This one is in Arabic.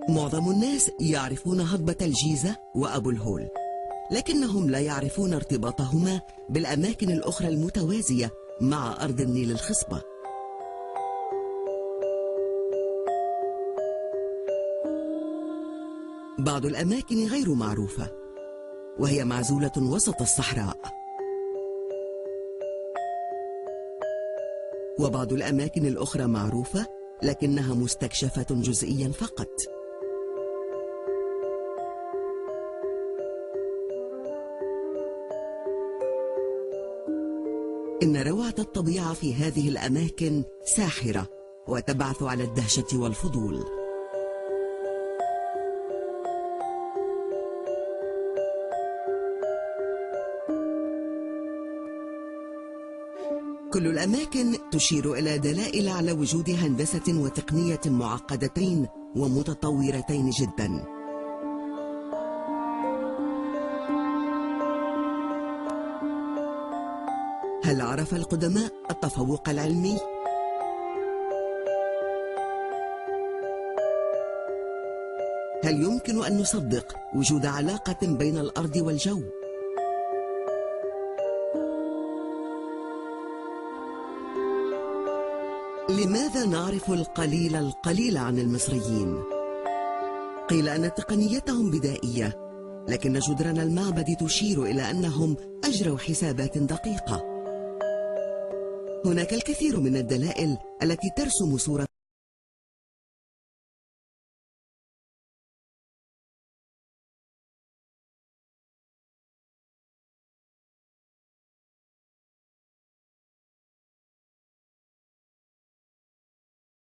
معظم الناس يعرفون هضبة الجيزة وأبو الهول، لكنهم لا يعرفون ارتباطهما بالأماكن الأخرى المتوازية مع أرض النيل الخصبة. بعض الأماكن غير معروفة وهي معزولة وسط الصحراء، وبعض الأماكن الأخرى معروفة لكنها مستكشفة جزئيا فقط. إن روعة الطبيعة في هذه الأماكن ساحرة وتبعث على الدهشة والفضول. كل الأماكن تشير إلى دلائل على وجود هندسة وتقنية معقدتين ومتطورتين جدا. هل عرف القدماء التفوق العلمي؟ هل يمكن أن نصدق وجود علاقة بين الأرض والجو؟ لماذا نعرف القليل عن المصريين؟ قيل أن تقنيتهم بدائية، لكن جدران المعبد تشير إلى أنهم أجروا حسابات دقيقة. هناك الكثير من الدلائل التي ترسم صورة